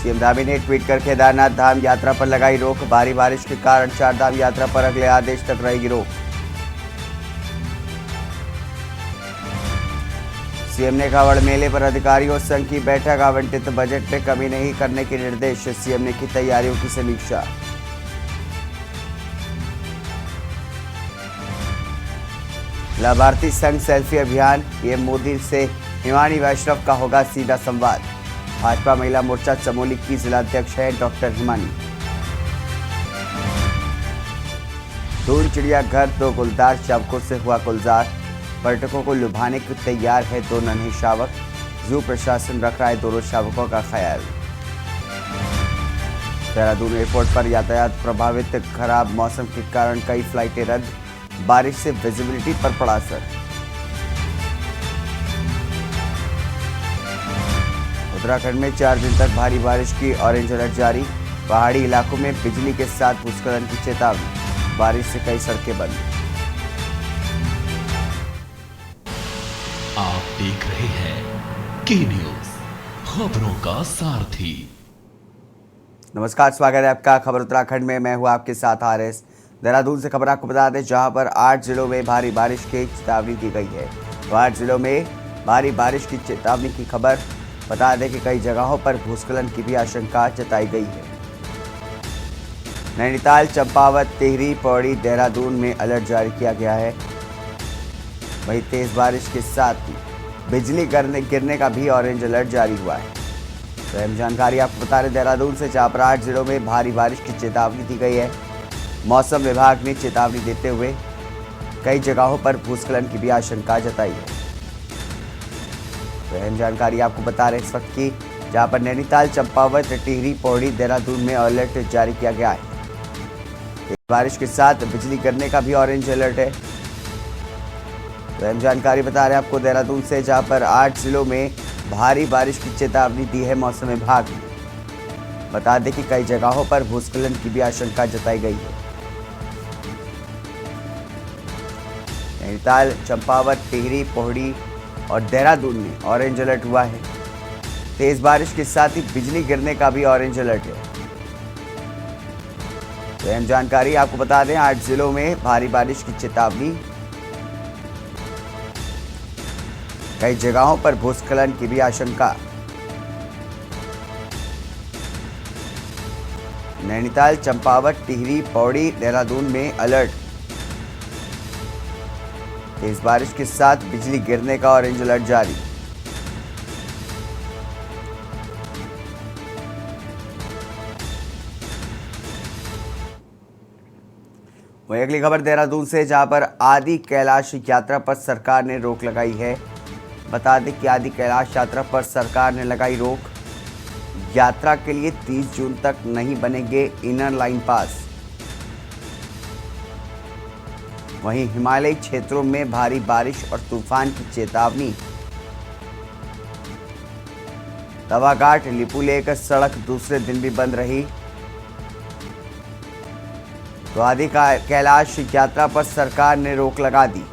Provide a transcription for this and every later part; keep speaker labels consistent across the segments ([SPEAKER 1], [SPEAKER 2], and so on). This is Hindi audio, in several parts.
[SPEAKER 1] सीएम धामी ने ट्वीट कर केदारनाथ धाम यात्रा पर लगाई रोक। भारी बारिश के कारण चारधाम यात्रा पर अगले आदेश तक रहेगी रोक। सीएम ने कांवड़ मेले पर अधिकारियों संघ की बैठक। आवंटित बजट में कमी नहीं करने के निर्देश। सीएम ने की तैयारियों की समीक्षा। लाभार्थी संघ सेल्फी अभियान। पीएम मोदी से हिमानी वैष्णव का होगा सीधा संवाद। भाजपा महिला मोर्चा चमोली की जिलाध्यक्ष है डॉक्टर हिमानी। दून चिड़ियाघर 2 गुलदार शावकों से हुआ गुलजार। पर्यटकों को लुभाने को तैयार है 2 नन्हे शावक। जू प्रशासन रख रहा है दोनों शावकों का ख्याल। देहरादून एयरपोर्ट पर यातायात प्रभावित। खराब मौसम के कारण कई फ्लाइटें रद्द। बारिश से विजिबिलिटी पर पड़ा असर। उत्तराखंड में 4 दिन तक भारी बारिश की ऑरेंज अलर्ट जारी। पहाड़ी इलाकों में बिजली के साथ भूस्खलन की चेतावनी। बारिश से कई सड़कें बंद।
[SPEAKER 2] आप देख रहे हैं के न्यूज, खबरों का सारथी।
[SPEAKER 1] नमस्कार, स्वागत है आपका खबर उत्तराखंड में। मैं हूं आपके साथ आरएस। देहरादून से खबर आपको बता दें, जहां पर 8 जिलों में भारी बारिश की चेतावनी दी गई है। तो 8 जिलों में भारी बारिश की चेतावनी की खबर। बता दें कि कई जगहों पर भूस्खलन की भी आशंका जताई गई है। नैनीताल, चंपावत, टिहरी, पौड़ी, देहरादून में अलर्ट जारी किया गया है। वहीं तेज बारिश के साथ ही बिजली गिरने का भी ऑरेंज अलर्ट जारी हुआ है। तो अहम जानकारी आपको बता रहे देहरादून से, जहां पर 8 जिलों में भारी बारिश की चेतावनी दी गई है। मौसम विभाग ने चेतावनी देते हुए कई जगहों पर भूस्खलन की भी आशंका जताई है। तो अहम जानकारी आपको बता रहे इस वक्त की, जहां पर नैनीताल, चंपावत, टिहरी, पौड़ी, देहरादून में अलर्ट जारी किया गया है। बारिश के साथ बिजली गिरने का भी ऑरेंज अलर्ट है। तो अहम जानकारी बता रहे हैं आपको देहरादून से, जहां पर 8 जिलों में भारी बारिश की चेतावनी दी है मौसम विभाग ने। बता दें कि कई जगहों पर भूस्खलन की भी आशंका जताई गई है। नैनीताल, चंपावत, टिहरी, पौड़ी और देहरादून में ऑरेंज अलर्ट हुआ है। तेज बारिश के साथ ही बिजली गिरने का भी ऑरेंज अलर्ट है। तो अहम जानकारी आपको बता दें, 8 जिलों में भारी बारिश की चेतावनी। कई जगहों पर भूस्खलन की भी आशंका। नैनीताल, चंपावत, टिहरी, पौड़ी, देहरादून में अलर्ट। तेज बारिश के साथ बिजली गिरने का ऑरेंज अलर्ट जारी। वहीं अगली खबर देहरादून से, जहां पर आदि कैलाश यात्रा पर सरकार ने रोक लगाई है। बता दें कि आदि कैलाश यात्रा पर सरकार ने लगाई रोक। यात्रा के लिए 30 जून तक नहीं बनेंगे इनर लाइन पास। वहीं हिमालयी क्षेत्रों में भारी बारिश और तूफान की चेतावनी। तवाघाट लिपुलेख सड़क दूसरे दिन भी बंद रही। तो आदि कैलाश यात्रा पर सरकार ने रोक लगा दी।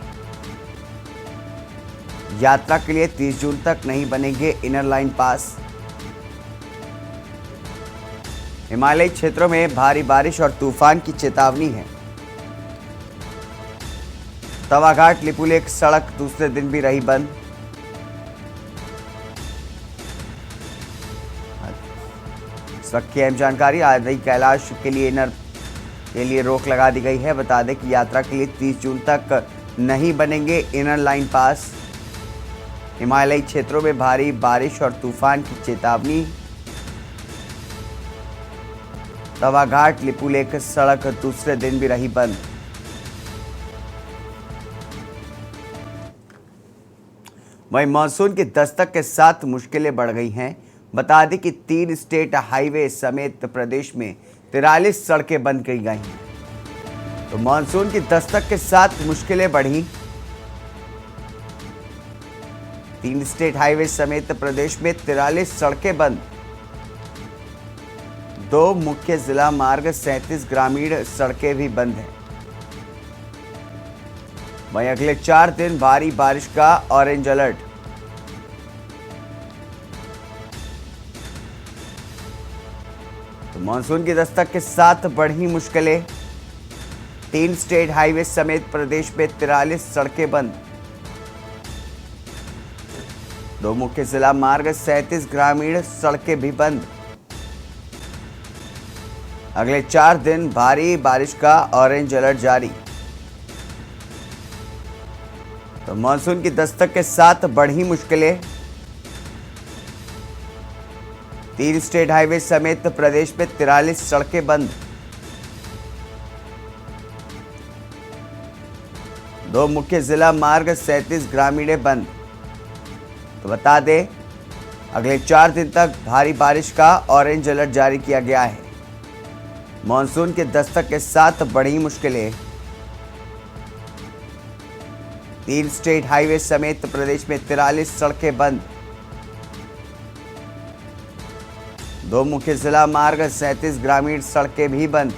[SPEAKER 1] यात्रा के लिए 30 जून तक नहीं बनेंगे इनर लाइन पास। हिमालयी क्षेत्रों में भारी बारिश और तूफान की चेतावनी है। तवाघाट लिपुलेख सड़क दूसरे दिन भी रही बंद। इस वक्त की अहम जानकारी, आदि कैलाश के लिए रोक लगा दी गई है। बता दें कि यात्रा के लिए 30 जून तक नहीं बनेंगे इनर लाइन पास। हिमालयी क्षेत्रों में भारी बारिश और तूफान की चेतावनी। तवाघाट लिपुलेख सड़क दूसरे दिन भी रही बंद। वहीं मानसून की दस्तक के साथ मुश्किलें बढ़ गई हैं। बता दें कि 3 स्टेट हाईवे समेत प्रदेश में 43 सड़कें बंद की गई हैं। तो मानसून की दस्तक के साथ मुश्किलें बढ़ी। 3 स्टेट हाईवे समेत प्रदेश में 43 सड़कें बंद। 2 मुख्य जिला मार्ग, 37 ग्रामीण सड़कें भी बंद हैं। वहीं अगले 4 दिन भारी बारिश का ऑरेंज अलर्ट। तो मानसून की दस्तक के साथ बढ़ी मुश्किलें। 3 स्टेट हाईवे समेत प्रदेश में 43 सड़कें बंद। 2 मुख्य जिला मार्ग 37 ग्रामीण सड़कें भी बंद। अगले 4 दिन भारी बारिश का ऑरेंज अलर्ट जारी। तो मानसून की दस्तक के साथ बढ़ी मुश्किलें। 3 स्टेट हाईवे समेत प्रदेश में 43 सड़कें बंद। 2 मुख्य जिला मार्ग 37 ग्रामीण बंद। तो बता दें, अगले 4 दिन तक भारी बारिश का ऑरेंज अलर्ट जारी किया गया है। मानसून के दस्तक के साथ बढ़ी मुश्किलें। 3 स्टेट हाईवे समेत प्रदेश में 43 सड़कें बंद। 2 मुख्य जिला मार्ग 37 ग्रामीण सड़कें भी बंद।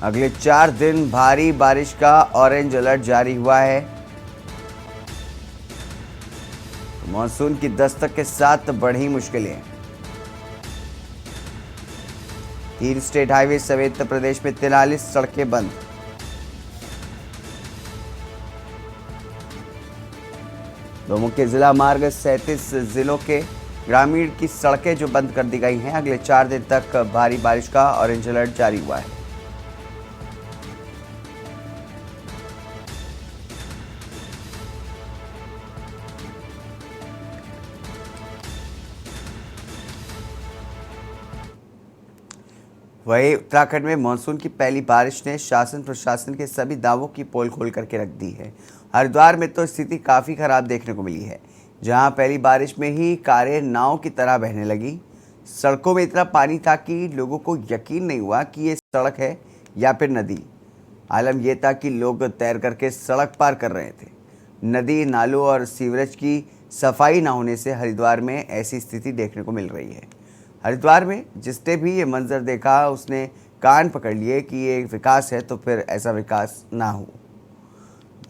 [SPEAKER 1] अगले 4 दिन भारी बारिश का ऑरेंज अलर्ट जारी हुआ है। मानसून की दस्तक के साथ बढ़ी मुश्किलें। 3 स्टेट हाईवे समेत प्रदेश में 43 सड़कें बंद। दो मुख्य जिला मार्ग 37 जिलों के ग्रामीण की सड़कें जो बंद कर दी गई हैं। अगले 4 दिन तक भारी बारिश का ऑरेंज अलर्ट जारी हुआ है। वहीं उत्तराखंड में मानसून की पहली बारिश ने शासन प्रशासन के सभी दावों की पोल खोल करके रख दी है। हरिद्वार में तो स्थिति काफ़ी खराब देखने को मिली है, जहां पहली बारिश में ही कारें नाव की तरह बहने लगी। सड़कों में इतना पानी था कि लोगों को यकीन नहीं हुआ कि ये सड़क है या फिर नदी। आलम यह था कि लोग तैर करके सड़क पार कर रहे थे। नदी, नालों और सीवरेज की सफाई न होने से हरिद्वार में ऐसी स्थिति देखने को मिल रही है। हरिद्वार में जिसने भी ये मंजर देखा, उसने कान पकड़ लिए कि ये विकास है तो फिर ऐसा विकास ना हो।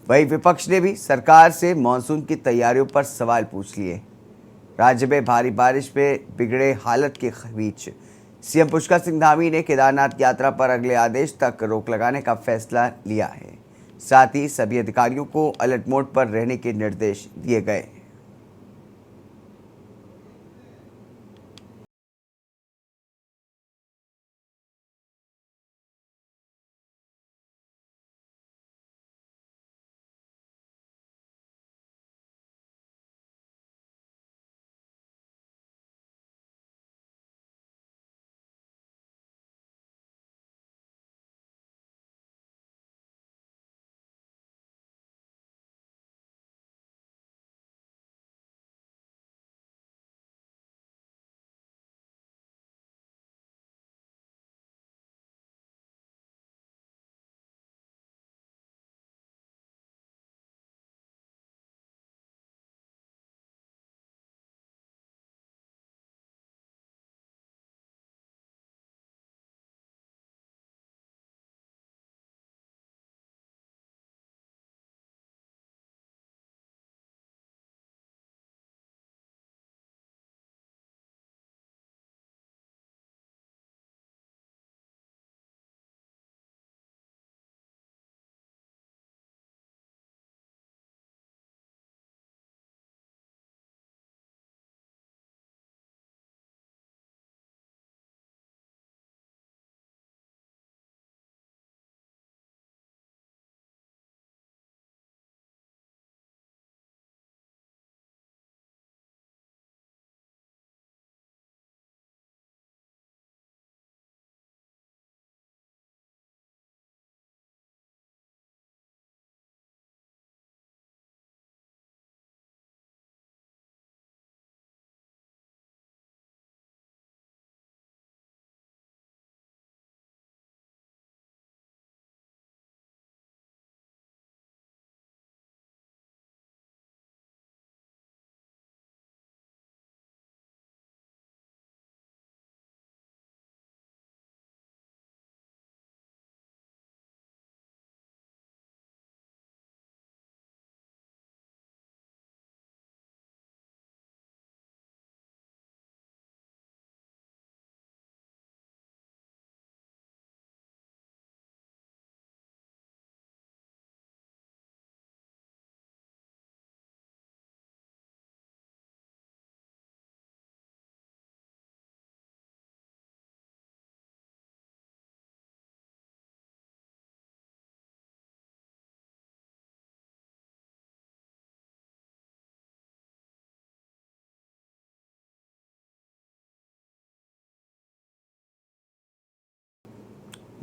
[SPEAKER 1] वहीं विपक्ष ने भी सरकार से मानसून की तैयारियों पर सवाल पूछ लिए। राज्य में भारी बारिश में बिगड़े हालत के बीच सीएम पुष्कर सिंह धामी ने केदारनाथ यात्रा पर अगले आदेश तक रोक लगाने का फैसला लिया है। साथ ही सभी अधिकारियों को अलर्ट मोड पर रहने के निर्देश दिए गए।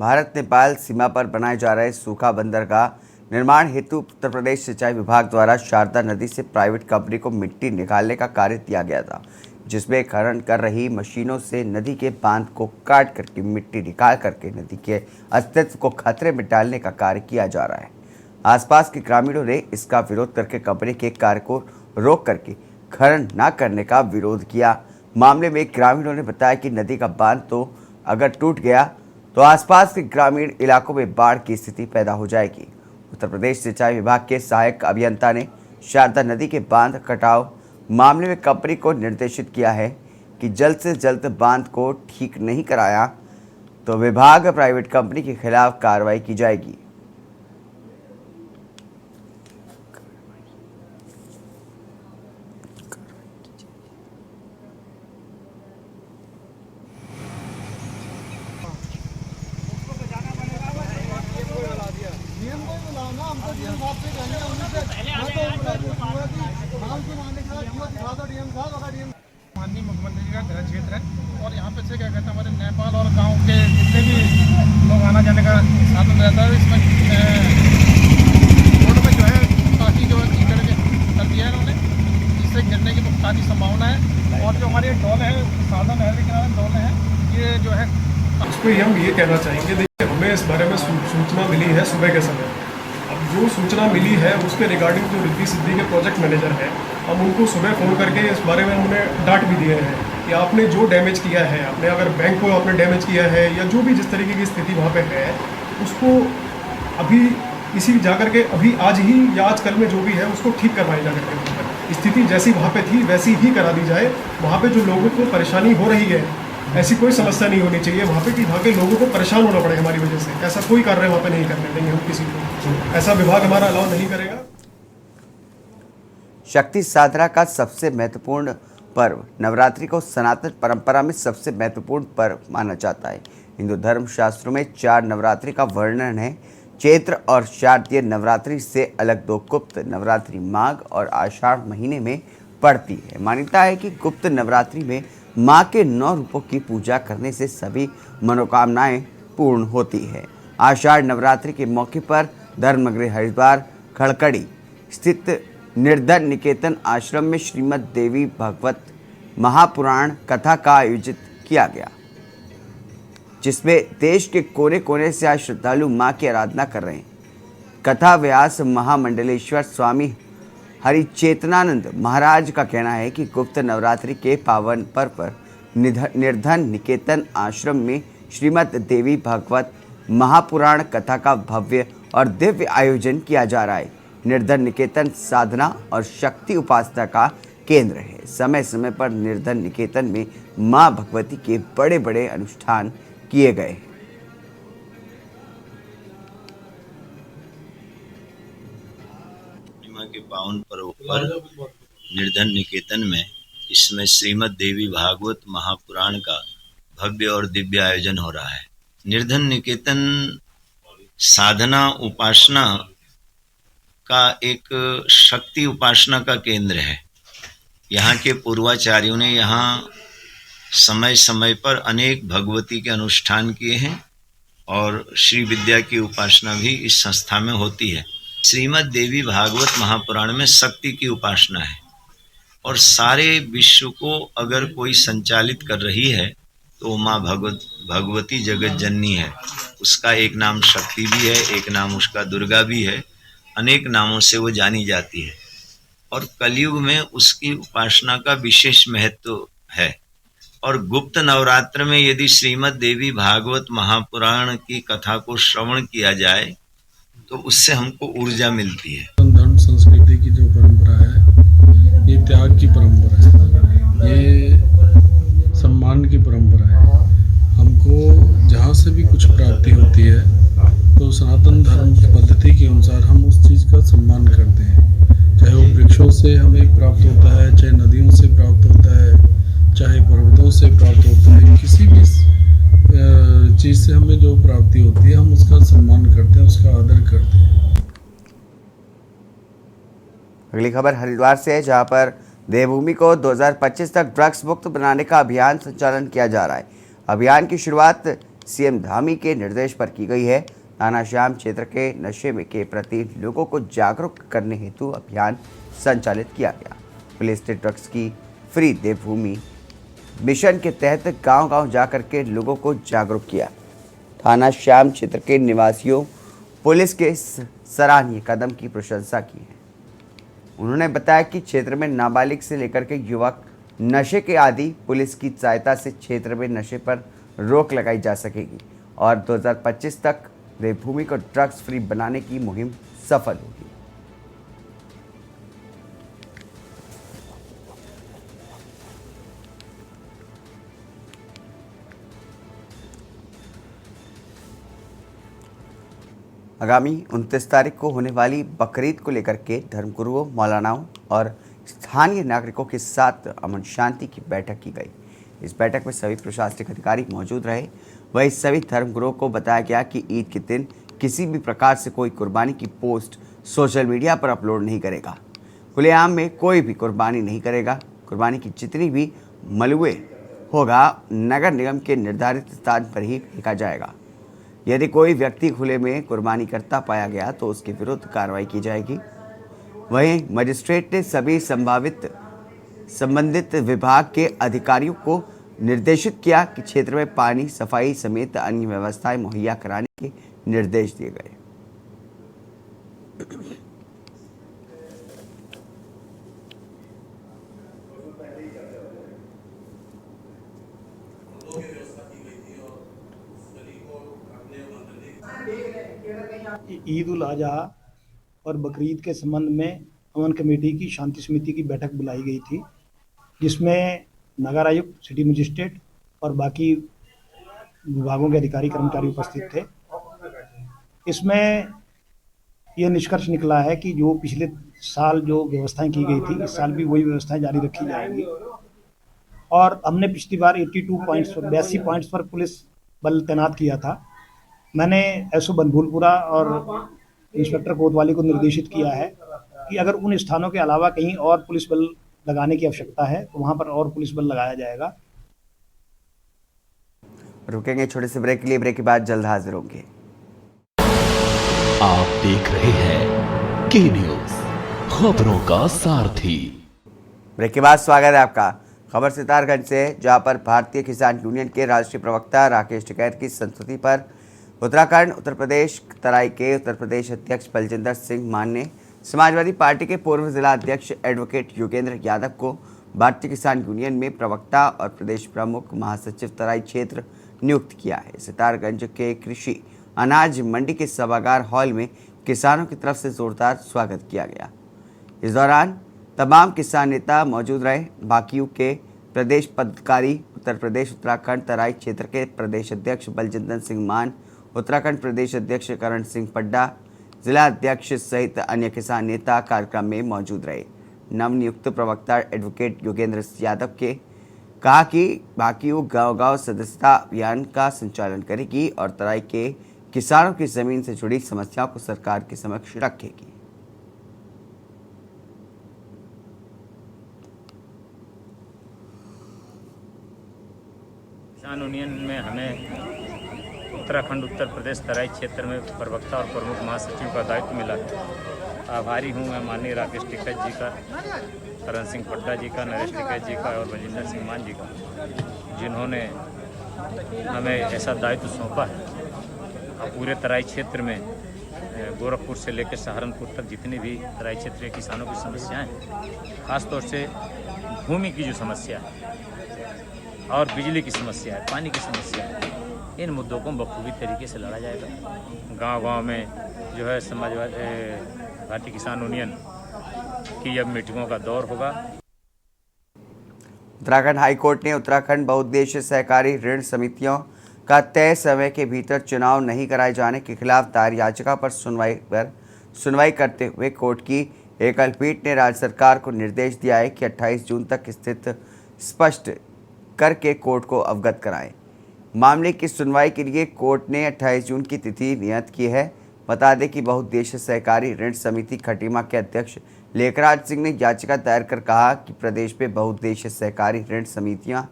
[SPEAKER 1] भारत नेपाल सीमा पर बनाए जा रहे सूखा बंदर का निर्माण हेतु उत्तर प्रदेश सिंचाई विभाग द्वारा शारदा नदी से प्राइवेट कंपनी को मिट्टी निकालने का कार्य दिया गया था, जिसमें खनन कर रही मशीनों से नदी के बांध को काट करके मिट्टी निकाल करके नदी के अस्तित्व को खतरे में डालने का कार्य किया जा रहा है। आसपास के ग्रामीणों ने इसका विरोध करके कंपनी के कार्य को रोक करके खनन न करने का विरोध किया। मामले में ग्रामीणों ने बताया कि नदी का बांध तो अगर टूट गया तो आसपास के ग्रामीण इलाकों में बाढ़ की स्थिति पैदा हो जाएगी। उत्तर प्रदेश सिंचाई विभाग के सहायक अभियंता ने शारदा नदी के बांध कटाव मामले में कंपनी को निर्देशित किया है कि जल्द से जल्द बांध को ठीक नहीं कराया तो विभाग प्राइवेट कंपनी के खिलाफ कार्रवाई की जाएगी।
[SPEAKER 3] माननीय मुख्यमंत्री जी का गृह क्षेत्र है और यहाँ पे से क्या कहते हैं हमारे नेपाल और गांव के जितने भी लोग आना जाने का साधन रहता है इसमें रोड में जो है काफ़ी जो है कीचड़ के कर दिया है इन्होंने, जिससे गिरने की काफ़ी संभावना है। और जो हमारे डोल है साधन है लेकिन डोल है ये जो है
[SPEAKER 4] उसको हम ये कहना चाहेंगे, देखिए हमें इस बारे में सूचना मिली है सुबह के समय। अब जो सूचना मिली है उसके रिगार्डिंग जो रिद्धि सिद्धि के प्रोजेक्ट मैनेजर हैं, हम उनको सुबह फ़ोन करके इस बारे में हमने डांट भी दिए हैं कि आपने जो डैमेज किया है, आपने अगर बैंक को आपने डैमेज किया है या जो भी जिस तरीके की स्थिति वहाँ पे है उसको अभी इसी जाकर के अभी आज ही या आज कल में जो भी है उसको ठीक करवाई जा करके स्थिति जैसी वहाँ पे थी वैसी ही करा दी जाए। वहाँ पे जो लोगों को परेशानी हो रही है ऐसी कोई समस्या नहीं होनी चाहिए वहाँ पे कि वहाँ के लोगों को परेशान होना पड़े हमारी वजह से। ऐसा कोई कार्य वहाँ पे नहीं करने देंगे हम किसी को, ऐसा विभाग हमारा अलाउ नहीं करेगा।
[SPEAKER 1] शक्ति साधना का सबसे महत्वपूर्ण पर्व नवरात्रि को सनातन परंपरा में सबसे महत्वपूर्ण पर्व माना जाता है। हिंदू धर्म शास्त्रों में 4 नवरात्रि का वर्णन है। चैत्र और शारदीय नवरात्रि से अलग 2 गुप्त नवरात्रि माघ और आषाढ़ महीने में पड़ती है। मान्यता है कि गुप्त नवरात्रि में माँ के 9 रूपों की पूजा करने से सभी मनोकामनाएं पूर्ण होती है। आषाढ़ नवरात्रि के मौके पर धर्मनगरी हरिद्वार खड़कड़ी स्थित निर्धन निकेतन आश्रम में श्रीमद देवी भागवत महापुराण कथा का आयोजित किया गया, जिसमें देश के कोने कोने से आज श्रद्धालु मां की आराधना कर रहे हैं। कथा व्यास महामंडलेश्वर स्वामी हरिचेतनानंद महाराज का कहना है कि गुप्त नवरात्रि के पावन पर्व पर निर्धन निकेतन आश्रम में श्रीमद देवी भागवत महापुराण कथा का भव्य और दिव्य आयोजन किया जा रहा है। निर्धन निकेतन साधना और शक्ति उपासना का केंद्र है। समय समय पर निर्धन निकेतन में मां भगवती के बड़े बड़े अनुष्ठान किए गए हैं।
[SPEAKER 5] के पावन पर्व पर निर्धन निकेतन में इसमें श्रीमद देवी भागवत महापुराण का भव्य और दिव्य आयोजन हो रहा है। निर्धन निकेतन साधना उपासना का एक शक्ति उपासना का केंद्र है। यहाँ के पूर्वाचार्यों ने यहाँ समय समय पर अनेक भगवती के अनुष्ठान किए हैं और श्री विद्या की उपासना भी इस संस्था में होती है। श्रीमद देवी भागवत महापुराण में शक्ति की उपासना है और सारे विश्व को अगर कोई संचालित कर रही है तो माँ भगवती जगत जननी है। उसका एक नाम शक्ति भी है, एक नाम उसका दुर्गा भी है, अनेक नामों से वो जानी जाती है और कलयुग में उसकी उपासना का विशेष महत्व है। और गुप्त नवरात्र में यदि श्रीमद देवी भागवत महापुराण की कथा को श्रवण किया जाए तो उससे हमको ऊर्जा मिलती है।
[SPEAKER 6] धर्म संस्कृति की जो परंपरा है ये त्याग की परंपरा है, ये सम्मान की परंपरा है। हमको जहाँ से भी कुछ प्राप्ति होती है तो सनातन धर्म की पद्धति के अनुसार हम उस चीज़ का सम्मान करते हैं। चाहे वो वृक्षों से हमें प्राप्त होता है, चाहे नदियों से प्राप्त होता है, चाहे पर्वतों से प्राप्त होता है, किसी भी चीज़ से हमें जो प्राप्ति होती है हम उसका सम्मान करते हैं, उसका आदर करते हैं।
[SPEAKER 1] अगली खबर हरिद्वार से है, जहां पर देवभूमि को 2025 तक ड्रग्स मुक्त बनाने का अभियान संचालन किया जा रहा है। अभियान की शुरुआत सीएम धामी के निर्देश पर की गई है। थानाश्याम क्षेत्र के नशे में के प्रति लोगों को जागरूक करने हेतु अभियान संचालित किया गया। पुलिस ने ड्रग्स की फ्री देवभूमि मिशन के तहत गांव-गांव जाकर के लोगों को जागरूक किया। थानाश्याम क्षेत्र के निवासियों पुलिस के सराहनीय कदम की प्रशंसा की है। उन्होंने बताया कि क्षेत्र में नाबालिग से लेकर के युवक नशे के आदि पुलिस की सहायता से क्षेत्र में नशे पर रोक लगाई जा सकेगी और 2025 तक देवभूमि को ड्रग्स फ्री बनाने की मुहिम सफल होगी। आगामी 29 तारीख को होने वाली बकरीद को लेकर के धर्मगुरुओं, मौलानाओं और स्थानीय नागरिकों के साथ अमन शांति की बैठक की गई। इस बैठक में सभी प्रशासनिक अधिकारी मौजूद रहे। वहीं सभी धर्मगुरुओं को बताया गया कि ईद के दिन किसी भी प्रकार से कोई कुर्बानी की पोस्ट सोशल मीडिया पर अपलोड नहीं करेगा। खुलेआम में कोई भी कुर्बानी नहीं करेगा। कुर्बानी की जितनी भी मलुए होगा नगर निगम के निर्धारित स्थान पर ही फेंका जाएगा। यदि कोई व्यक्ति खुले में कुर्बानी करता पाया गया तो उसके विरुद्ध कार्रवाई की जाएगी। वहीं मजिस्ट्रेट ने सभी संबंधित विभाग के अधिकारियों को निर्देशित किया कि क्षेत्र में पानी, सफाई समेत अन्य व्यवस्थाएं मुहैया कराने के निर्देश दिए गए।
[SPEAKER 7] ईद उल अजहा और बकरीद के संबंध में अमन कमेटी की शांति समिति की बैठक बुलाई गई थी, जिसमें नगर आयुक्त, सिटी मजिस्ट्रेट और बाकी विभागों के अधिकारी कर्मचारी उपस्थित थे। इसमें यह निष्कर्ष निकला है कि जो पिछले साल जो व्यवस्थाएं की गई थी, इस साल भी वही व्यवस्थाएं जारी रखी जाएंगी। और हमने पिछली बार 82 पॉइंट्स पर पुलिस बल तैनात किया था। मैंने एसओ बनभूलपुरा और इंस्पेक्टर कोतवाली को निर्देशित किया है कि अगर उन स्थानों के अलावा कहीं और पुलिस बल लगाने की आवश्यकता है तो वहां पर और पुलिस बल लगाया जाएगा।
[SPEAKER 1] रुकेंगे छोटे से ब्रेक के लिए। ब्रेक के बाद जल्द हाजिर होंगे।
[SPEAKER 2] आप देख रहे हैं के न्यूज, खबरों का सारथी।
[SPEAKER 1] ब्रेक के बाद स्वागत है आपका। खबर सितारगंज से, जहां पर भारतीय किसान यूनियन के राष्ट्रीय प्रवक्ता राकेश टिकैत की संस्तुति पर उत्तराखंड उत्तर प्रदेश तराई के उत्तर प्रदेश अध्यक्ष बलजिंदर सिंह मान ने समाजवादी पार्टी के पूर्व जिला अध्यक्ष एडवोकेट योगेंद्र यादव को भारतीय किसान यूनियन में प्रवक्ता और प्रदेश प्रमुख महासचिव तराई क्षेत्र नियुक्त किया है। सितारगंज के कृषि अनाज मंडी के सभागार हॉल में किसानों की तरफ से जोरदार स्वागत किया गया। इस दौरान तमाम किसान नेता मौजूद रहे। बाकियों के प्रदेश पदाधिकारी, उत्तर प्रदेश उत्तराखंड तराई क्षेत्र के प्रदेश अध्यक्ष बलजिंदर सिंह मान, उत्तराखंड प्रदेश अध्यक्ष करण सिंह पड्डा, जिला अध्यक्ष सहित अन्य किसान नेता कार्यक्रम में मौजूद रहे। नवनियुक्त प्रवक्ता एडवोकेट योगेंद्र यादव के कहा कि बाकियों गांव-गांव सदस्यता अभियान का संचालन करेगी और तराई के किसानों की जमीन से जुड़ी समस्याओं को सरकार के समक्ष रखेगी।
[SPEAKER 8] किसान यूनियन में हमें उत्तराखंड उत्तर प्रदेश तराई क्षेत्र में प्रवक्ता और प्रमुख महासचिव का दायित्व मिला है। आभारी हूँ मैं माननीय राकेश टिकैत जी का, करण सिंह पड्डा जी का, नरेश टिकैत जी का और बलजिंदर सिंह मान जी का, जिन्होंने हमें ऐसा दायित्व सौंपा है। पूरे तराई क्षेत्र में गोरखपुर से लेकर सहारनपुर तक जितनी भी तराई क्षेत्र के किसानों की समस्याएं हैं, खासतौर से भूमि की जो समस्या है और बिजली की समस्या है, पानी की समस्या है, इन मुद्दों को बखूबी तरीके से लड़ा जाएगा। गांव-गांव में जो है समाजवादी भारतीय किसान यूनियन की अब मीटिंगों का दौर होगा।
[SPEAKER 1] उत्तराखंड हाईकोर्ट ने उत्तराखंड बहुउद्देशीय सहकारी ऋण समितियों का तय समय के भीतर चुनाव नहीं कराए जाने के खिलाफ दायर याचिका पर सुनवाई करते हुए कोर्ट की एकल पीठ ने राज्य सरकार को निर्देश दिया है कि 28 जून तक स्थिति स्पष्ट करके कोर्ट को अवगत कराएं। मामले की सुनवाई के लिए कोर्ट ने 28 जून की तिथि नियत की है। बता दें कि बहुउद्देशीय सहकारी ऋण समिति खटीमा के अध्यक्ष लेखराज सिंह ने याचिका दायर कर कहा कि प्रदेश में बहुउद्देशीय सहकारी ऋण समितियां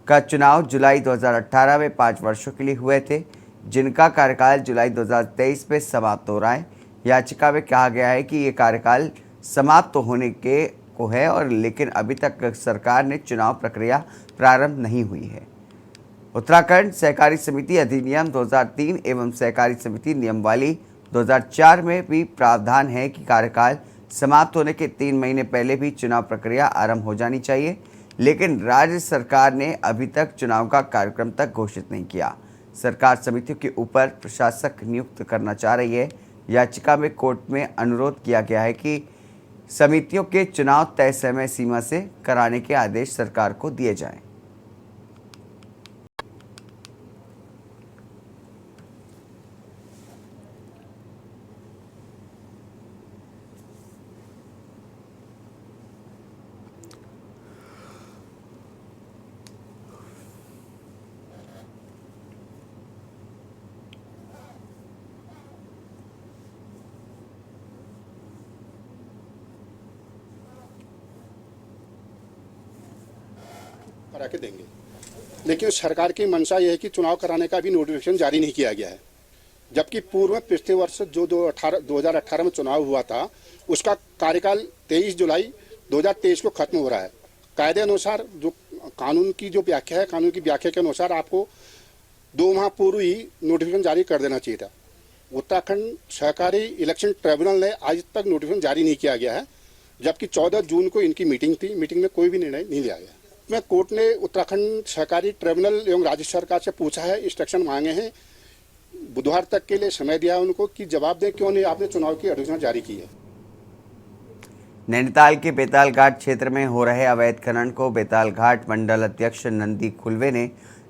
[SPEAKER 1] का चुनाव जुलाई 2018 में 5 वर्षों के लिए हुए थे, जिनका कार्यकाल जुलाई 2023 में समाप्त हो रहा है। याचिका में कहा गया है कि ये कार्यकाल समाप्त होने को है और लेकिन अभी तक सरकार ने चुनाव प्रक्रिया प्रारंभ नहीं हुई है। उत्तराखंड सहकारी समिति अधिनियम 2003 एवं सहकारी समिति नियमावली 2004 में भी प्रावधान है कि कार्यकाल समाप्त होने के 3 महीने पहले भी चुनाव प्रक्रिया आरंभ हो जानी चाहिए, लेकिन राज्य सरकार ने अभी तक चुनाव का कार्यक्रम तक घोषित नहीं किया। सरकार समितियों के ऊपर प्रशासक नियुक्त करना चाह रही है। याचिका में कोर्ट में अनुरोध किया गया है कि समितियों के चुनाव तय समय सीमा से कराने के आदेश सरकार को दिए जाएं।
[SPEAKER 9] करा के देंगे, लेकिन सरकार की मंशा यह है कि चुनाव कराने का भी नोटिफिकेशन जारी नहीं किया गया है। जबकि पूर्व में पिछले वर्ष जो 2018 में चुनाव हुआ था उसका कार्यकाल 23 जुलाई 2023 को खत्म हो रहा है। कायदे अनुसार जो कानून की व्याख्या है, कानून की व्याख्या के अनुसार आपको 2 माह पूर्व ही नोटिफिकेशन जारी कर देना चाहिए था। उत्तराखंड सहकारी इलेक्शन ट्रिब्यूनल ने आज तक नोटिफिकेशन जारी नहीं किया गया है, जबकि 14 जून को इनकी मीटिंग थी। मीटिंग में कोई भी निर्णय नहीं लिया गया। में कोर्ट ने उत्तराखंड सहकारी ट्रिब्यूनल एवं राज्य सरकार से पूछा है, इंस्ट्रक्शन मांगे हैं, बुधवार तक के लिए समय दिया उनको कि जवाब दें क्यों नहीं आपने चुनाव की अधिसूचना जारी की है।
[SPEAKER 1] नैनीताल के बेताल घाट क्षेत्र में हो रहे अवैध खनन को बेताल घाट मंडल अध्यक्ष नंदी खुलवे ने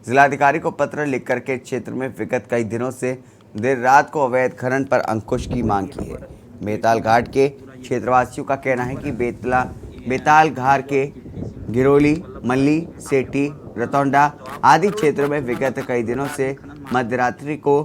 [SPEAKER 1] जिलाधिकारी को पत्र लिखकर के क्षेत्र में विगत कई दिनों से देर रात को अवैध खनन पर अंकुश की मांग की है। बेताल घाट के क्षेत्रवासियों का कहना है कि बेताल घाट के गिरोली, मल्ली, सेठी, रतौंडा आदि क्षेत्रों में विगत कई दिनों से मध्यरात्रि को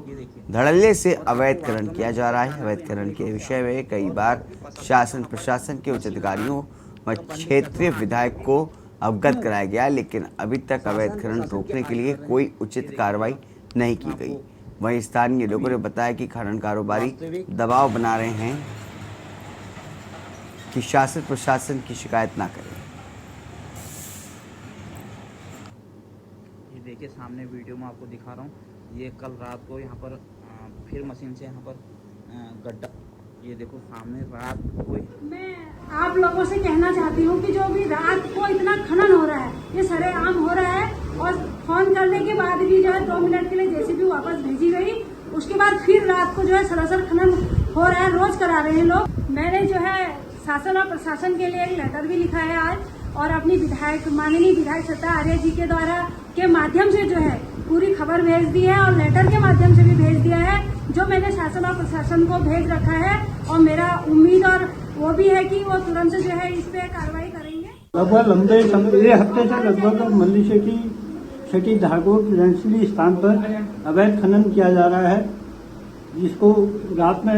[SPEAKER 1] धड़ल्ले से अवैध खनन किया जा रहा है। अवैध खनन के विषय में कई बार शासन प्रशासन के उच्च अधिकारियों व क्षेत्रीय विधायक को अवगत कराया गया, लेकिन अभी तक अवैध खनन रोकने के लिए कोई उचित कार्रवाई नहीं की गई। वहीं स्थानीय लोगों ने बताया कि खनन कारोबारी दबाव बना रहे हैं कि शासन प्रशासन की शिकायत ना करें।
[SPEAKER 10] ये देखिए सामने वीडियो में आपको दिखा रहा हूँ, ये कल रात को यहाँ पर फिर मशीन से यहाँ पर गड्ढा, ये देखो सामने रात को।
[SPEAKER 11] मैं आप लोगों से कहना चाहती हूँ कि जो भी रात को इतना खनन हो रहा है, ये सरेआम हो रहा है और फोन करने के बाद भी जो है 2 मिनट के लिए जेसीबी वापस भेजी गई, उसके बाद फिर रात को जो है सरासर खनन हो रहा है, रोज करा रहे हैं लोग। मैंने जो है शासन और प्रशासन के लिए एक लेटर भी लिखा है आज, और अपनी माननीय विधायक सत्ता आर्य जी के द्वारा के माध्यम से जो है पूरी खबर भेज दी है और लेटर के माध्यम से भी भेज दिया है, जो मैंने शासन और प्रशासन को भेज रखा है। और मेरा उम्मीद और वो भी है कि वो तुरंत जो है इस पे कार्रवाई करेंगे।
[SPEAKER 7] लगभग लंबे समय हफ्ते से लगभग मल्ली सेठी धागों रेंसली स्थान पर अवैध खनन किया जा रहा है, जिसको रात में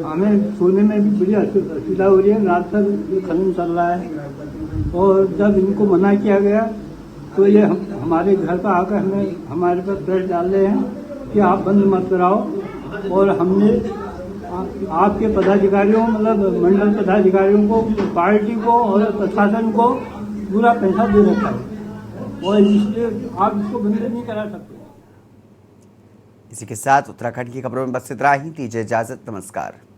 [SPEAKER 7] हमें सोने में भी बड़ी असुविधा हो रही है। रात भर ये खनन चल रहा है और जब इनको मना किया गया तो ये हमारे घर पर आकर हमारे पर प्रेस डाल रहे हैं कि आप बंद मत कराओ। और हमने आपके पदाधिकारियों मतलब मंडल पदाधिकारियों को, पार्टी को और प्रशासन को पूरा पैसा दे रखा है और इसलिए आप इसको बंद नहीं करा सकते।
[SPEAKER 1] इसी के साथ उत्तराखंड की खबरों में बस इतना ही। दीजिए इजाजत, नमस्कार।